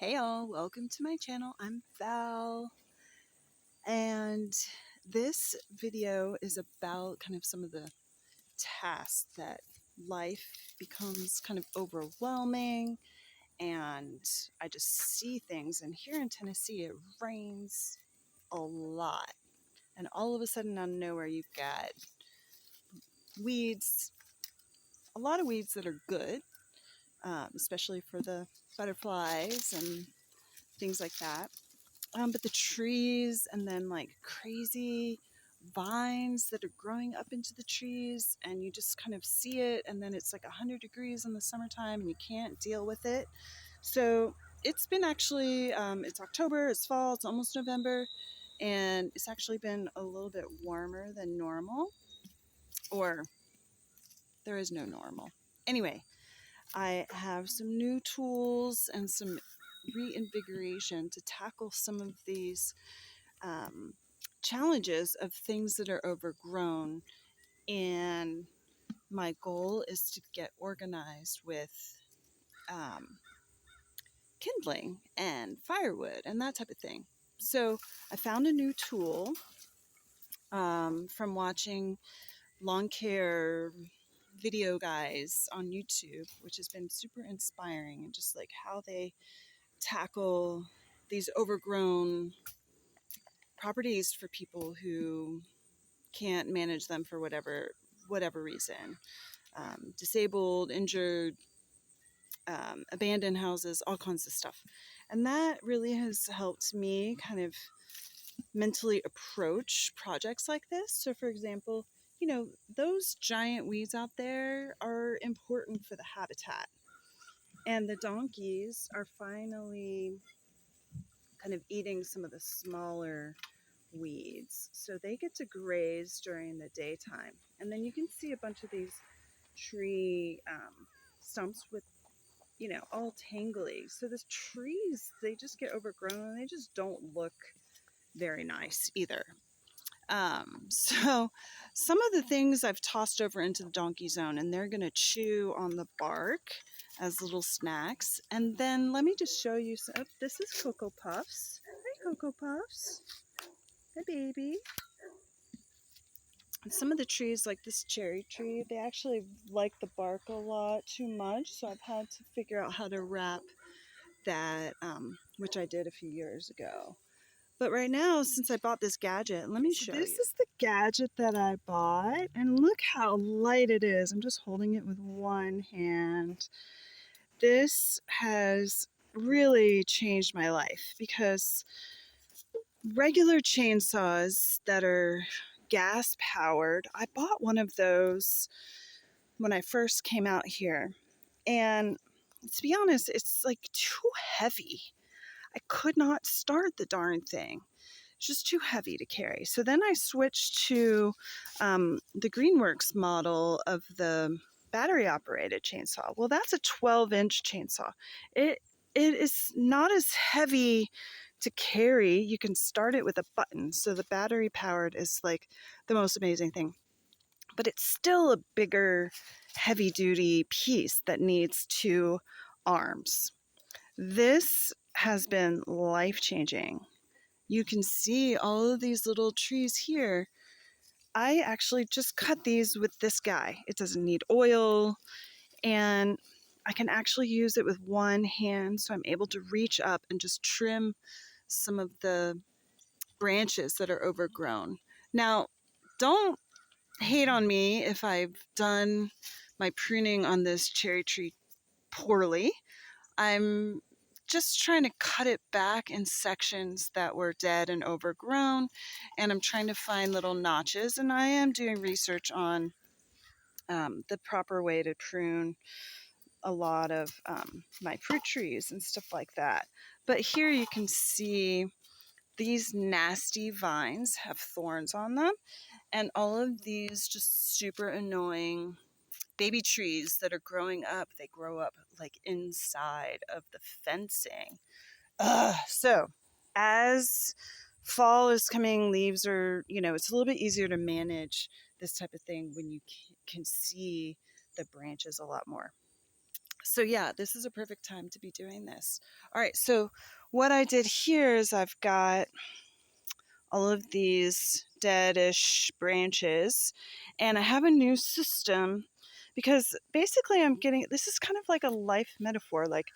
Hey all, welcome to my channel. I'm Val, and this video is about kind of some of the tasks that life becomes kind of overwhelming, and I just see things. And here in Tennessee it rains a lot, and all of a sudden out of nowhere you've got weeds, a lot of weeds that are good, especially for the butterflies and things like that. But the trees, and then like crazy vines that are growing up into the trees, and you just kind of see it, and then it's like 100 degrees in the summertime and you can't deal with it. So it's been actually, it's October, it's fall, it's almost November, and it's actually been a little bit warmer than normal, or there is no normal. Anyway, I have some new tools and some reinvigoration to tackle some of these challenges of things that are overgrown. And my goal is to get organized with kindling and firewood and that type of thing. So I found a new tool from watching lawn care video guys on YouTube, which has been super inspiring, and just like how they tackle these overgrown properties for people who can't manage them for whatever reason, disabled, injured, abandoned houses, all kinds of stuff. And that really has helped me kind of mentally approach projects like this. So for example, you know, those giant weeds out there are important for the habitat, and the donkeys are finally kind of eating some of the smaller weeds, so they get to graze during the daytime. And then you can see a bunch of these tree stumps with, you know, all tangly. So the trees, they just get overgrown and they just don't look very nice either. So some of the things I've tossed over into the donkey zone, and they're going to chew on the bark as little snacks. And then let me just show you some. Oh, this is Cocoa Puffs. Hi, Cocoa Puffs. Hi, baby. Some of the trees, like this cherry tree, they actually like the bark a lot too much, so I've had to figure out how to wrap that, which I did a few years ago. But right now, since I bought this gadget, let me show you. This is the gadget that I bought, and look how light it is. I'm just holding it with one hand. This has really changed my life, because regular chainsaws that are gas powered, I bought one of those when I first came out here, and to be honest, it's like too heavy. I could not start the darn thing. It's just too heavy to carry. So then I switched to the Greenworks model of the battery operated chainsaw. Well, that's a 12-inch chainsaw. It is not as heavy to carry. You can start it with a button. So the battery powered is like the most amazing thing. But it's still a bigger, heavy duty piece that needs two arms. This has been life-changing. You can see all of these little trees here. I actually just cut these with this guy. It doesn't need oil, and I can actually use it with one hand, so I'm able to reach up and just trim some of the branches that are overgrown. Now, don't hate on me if I've done my pruning on this cherry tree poorly. I'm just trying to cut it back in sections that were dead and overgrown, and I'm trying to find little notches, and I am doing research on the proper way to prune a lot of my fruit trees and stuff like that. But here you can see these nasty vines have thorns on them, and all of these just super annoying baby trees that are growing up, they grow up like inside of the fencing. So as fall is coming, leaves are, you know, it's a little bit easier to manage this type of thing when you can see the branches a lot more. So yeah, this is a perfect time to be doing this. All right, so what I did here is I've got all of these deadish branches, and I have a new system because basically I'm getting, this is kind of like a life metaphor. Like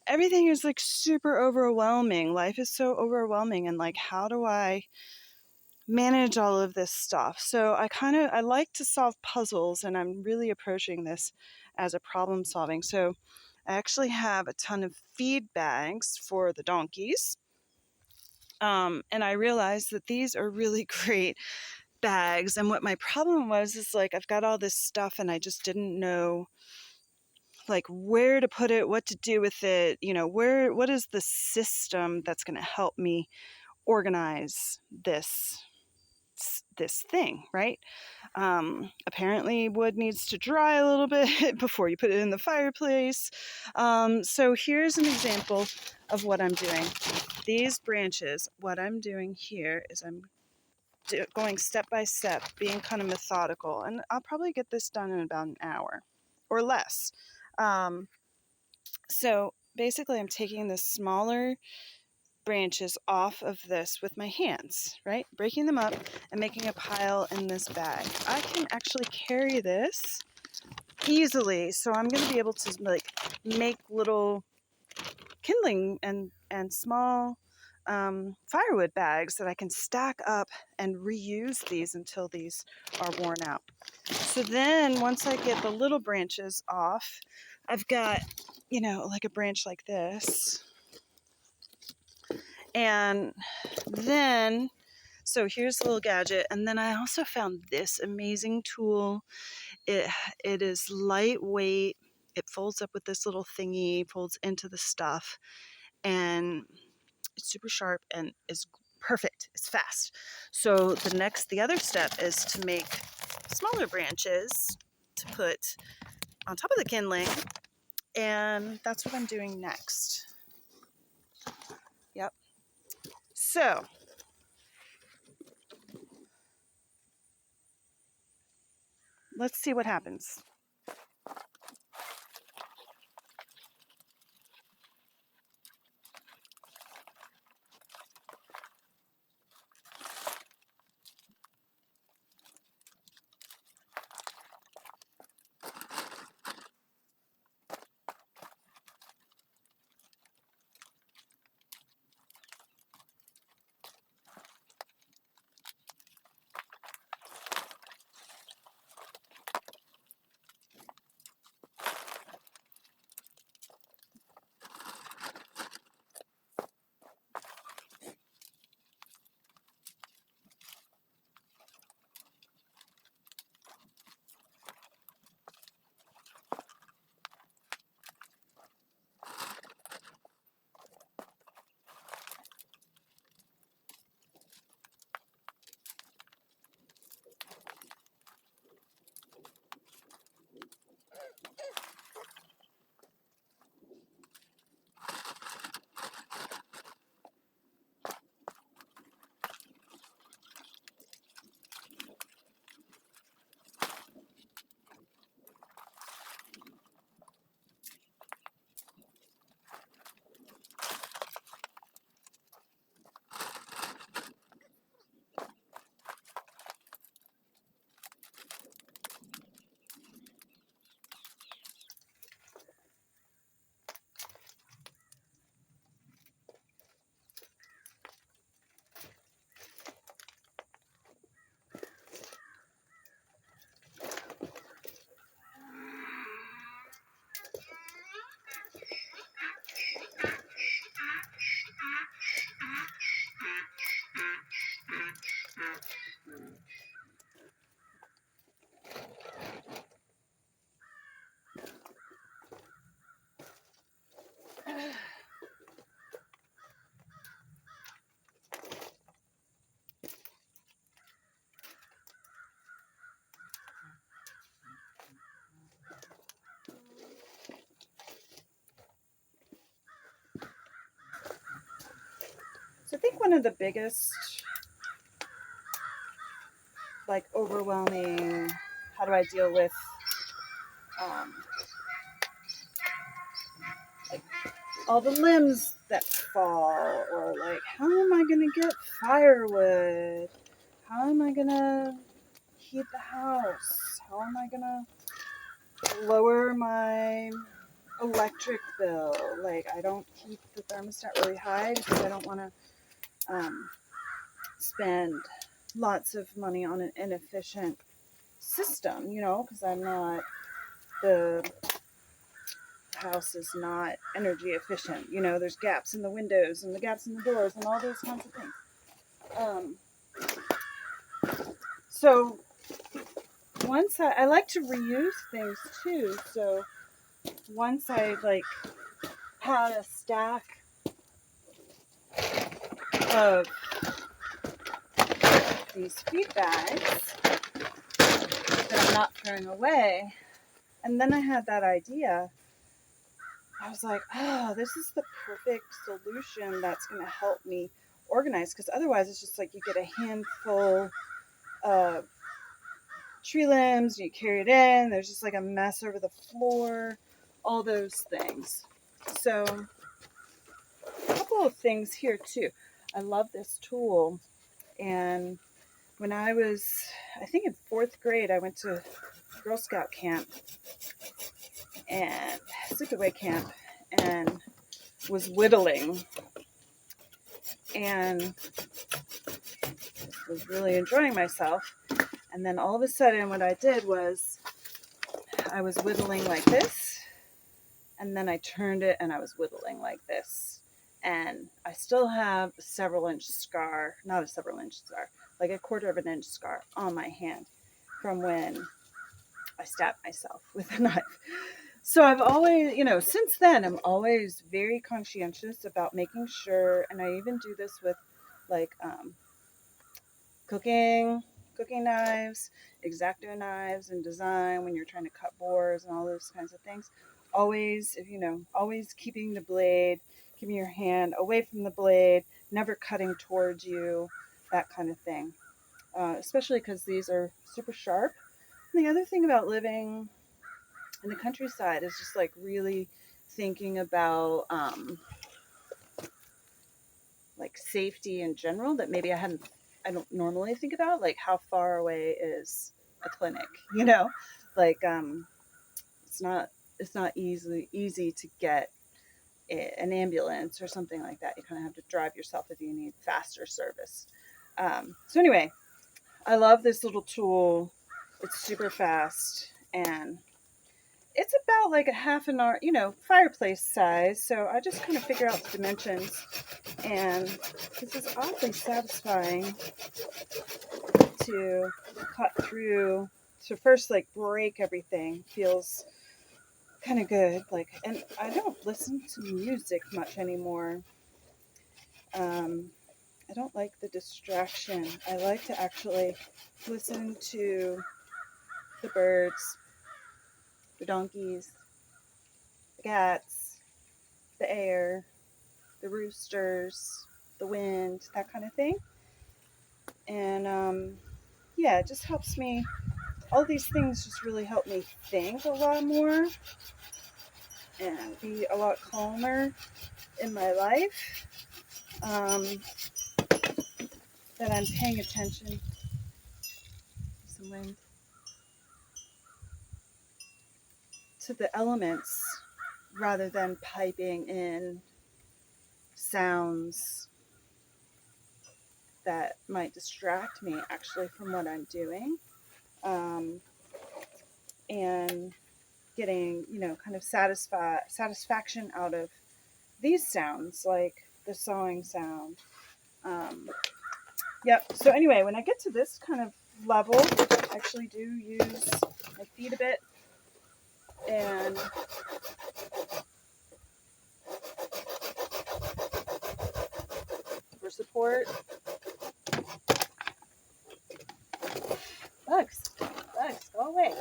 everything is like super overwhelming. Life is so overwhelming, and like, how do I manage all of this stuff? So I like to solve puzzles, and I'm really approaching this as a problem solving. So I actually have a ton of feed bags for the donkeys. And I realized that these are really great bags. And what my problem was is like, I've got all this stuff and I just didn't know like where to put it, what to do with it, what is the system that's going to help me organize this thing, right? Apparently wood needs to dry a little bit before you put it in the fireplace. So here's an example of what I'm doing. These branches, what I'm doing here is I'm going step by step, being kind of methodical, and I'll probably get this done in about an hour or less. So basically I'm taking the smaller branches off of this with my hands, right? Breaking them up and making a pile in this bag. I can actually carry this easily, so I'm going to be able to like make little kindling and small firewood bags that I can stack up and reuse these until these are worn out. So then once I get the little branches off, I've got, like a branch like this. And then, so here's the little gadget. And then I also found this amazing tool. It is lightweight. It folds up with this little thingy, folds into the stuff, and it's super sharp and is perfect. It's fast. So the other step is to make smaller branches to put on top of the kindling, and that's what I'm doing next. Yep. So let's see what happens. So I think one of the biggest, like, overwhelming, how do I deal with all the limbs that fall, or like, how am I going to get firewood? How am I going to heat the house? How am I going to lower my electric bill? Like, I don't keep the thermostat really high because I don't want to spend lots of money on an inefficient system, you know, because the house is not energy efficient. You know, there's gaps in the windows and the gaps in the doors and all those kinds of things. So once I like to reuse things too. So once I like had a stack of these feed bags that I'm not throwing away, and then I had that idea. I was like, oh, this is the perfect solution that's going to help me organize, because otherwise it's just like you get a handful of tree limbs, you carry it in, there's just like a mess over the floor, all those things. So a couple of things here too. I love this tool, and when I was, I think in 4th grade, I went to Girl Scout camp and sleepaway camp and was whittling and was really enjoying myself. And then all of a sudden what I did was I was whittling like this, and then I turned it and I was whittling like this. And I still have a several inch scar, not a several inch scar, like a 1/4 of an inch scar on my hand from when I stabbed myself with a knife. So I've always, you know, since then, I'm always very conscientious about making sure, and I even do this with like cooking knives, X-Acto knives, and design when you're trying to cut boards and all those kinds of things. Always, you know, always keeping the blade, keeping your hand away from the blade, never cutting towards you, that kind of thing. Especially because these are super sharp. And the other thing about living in the countryside is just like really thinking about like safety in general that maybe I don't normally think about, like how far away is a clinic, you know, like it's not easy to get an ambulance or something like that. You kind of have to drive yourself if you need faster service. So anyway, I love this little tool. It's super fast, and it's about like a half an hour, you know, fireplace size. So I just kind of figure out the dimensions, and this is oddly satisfying to cut through. So first, like break everything feels kind of good. Like, and I don't listen to music much anymore. I don't like the distraction. I like to actually listen to the birds, the donkeys, the cats, the air, the roosters, the wind, that kind of thing. And yeah, it just helps me. All these things just really help me think a lot more and be a lot calmer in my life. That I'm paying attention. Some wind. To the elements rather than piping in sounds that might distract me actually from what I'm doing, and getting, you know, kind of satisfaction out of these sounds, like the sawing sound. Yep. So anyway, when I get to this kind of level, I actually do use my feet a bit and for support. Bugs, go away.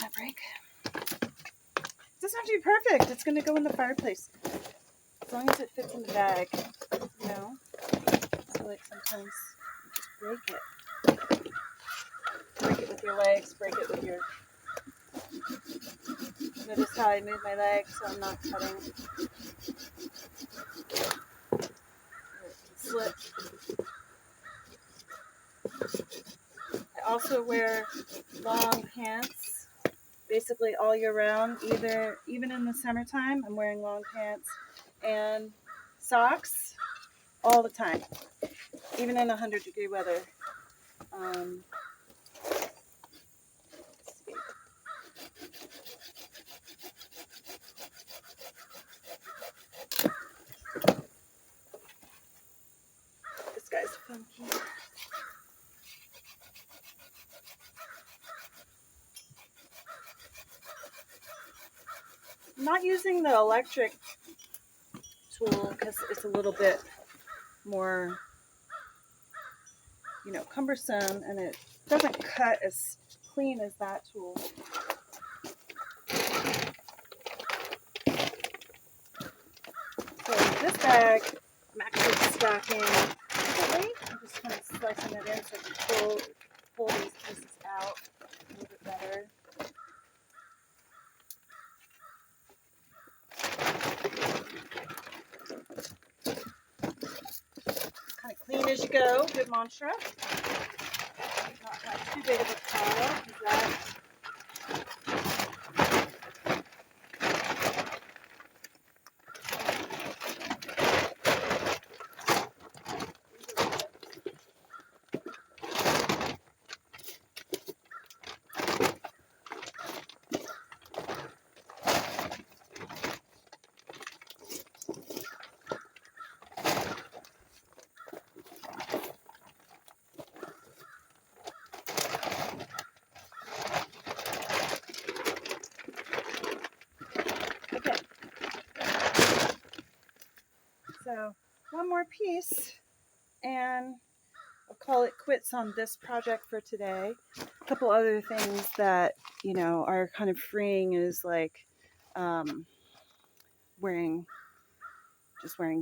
That break. It doesn't have to be perfect. It's going to go in the fireplace. As long as it fits in the bag, you know? I feel like sometimes you just break it. your legs, break it with your... Notice how I move my legs so I'm not cutting. Slip. I also wear long pants basically all year round. Even in the summertime, I'm wearing long pants and socks all the time, even in 100-degree weather. This guy's funky. I'm not using the electric tool because it's a little bit more, cumbersome, and it doesn't cut as clean as that tool. So this bag, I'm actually stacking differently. I'm just kind of slicing it in so I can pull these pieces out a little bit better. Kind of clean as you go, good mantra. Not have too big of a pile, because that okay. So one more piece, and I'll call it quits on this project for today. A couple other things that, are kind of freeing is like wearing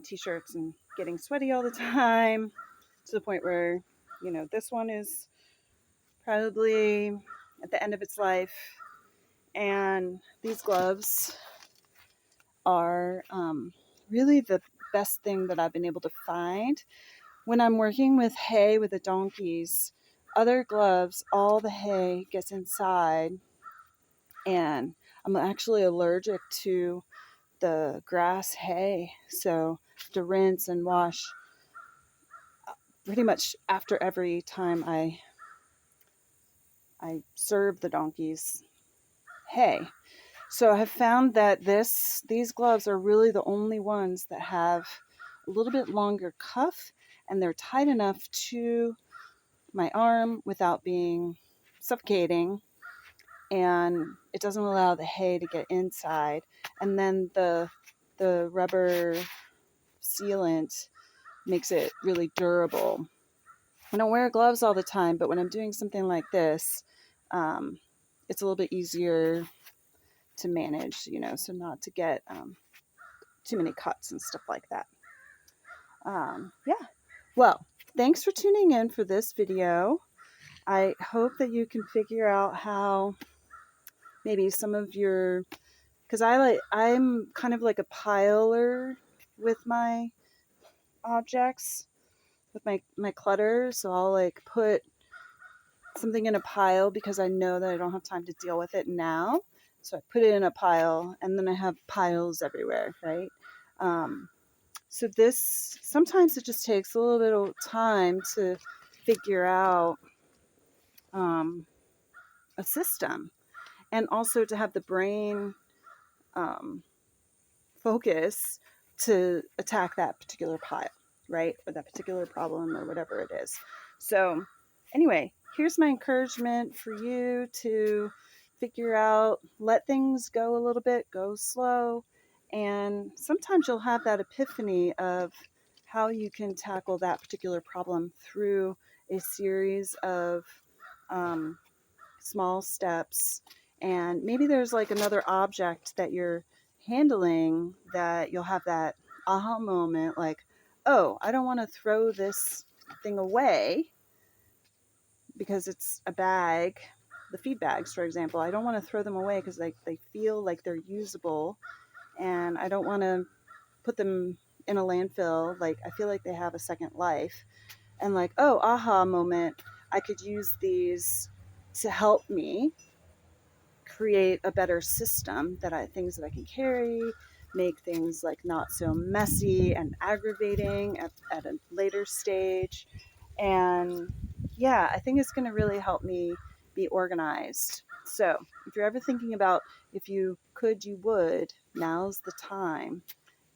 t-shirts and getting sweaty all the time to the point where, this one is probably at the end of its life. And these gloves are really the best thing that I've been able to find. When I'm working with hay with the donkeys, other gloves, all the hay gets inside, and I'm actually allergic to the grass hay, so I have to rinse and wash pretty much after every time I serve the donkeys hay. So I have found that these gloves are really the only ones that have a little bit longer cuff, and they're tight enough to my arm without being suffocating, and it doesn't allow the hay to get inside. And then the rubber sealant makes it really durable. I don't wear gloves all the time, but when I'm doing something like this, it's a little bit easier to manage, so not to get too many cuts and stuff like that. Yeah. Well, thanks for tuning in for this video. I hope that you can figure out how maybe some of your, because I'm kind of like a piler with my objects, with my clutter. So I'll like put something in a pile because I know that I don't have time to deal with it now. So I put it in a pile, and then I have piles everywhere, right? So sometimes it just takes a little bit of time to figure out a system, and also to have the brain focus to attack that particular pile, right? Or that particular problem, or whatever it is. So anyway, here's my encouragement for you to figure out, let things go a little bit, go slow. And sometimes you'll have that epiphany of how you can tackle that particular problem through a series of small steps. And maybe there's like another object that you're handling that you'll have that aha moment, like, oh, I don't want to throw this thing away because it's a bag. the feed bags, for example. I don't want to throw them away because they feel like they're usable, and I don't want to put them in a landfill. Like, I feel like they have a second life. And like, oh, aha moment, I could use these to help me create a better system, things that I can carry, make things like not so messy and aggravating at a later stage. And yeah, I think it's going to really help me be organized. So if you're ever thinking about if you could, you would, now's the time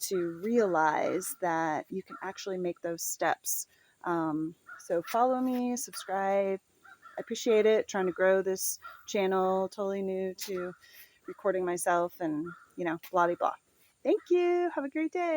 to realize that you can actually make those steps. So follow me, subscribe. I appreciate it. Trying to grow this channel, totally new to recording myself and, blah, blah, blah. Thank you. Have a great day.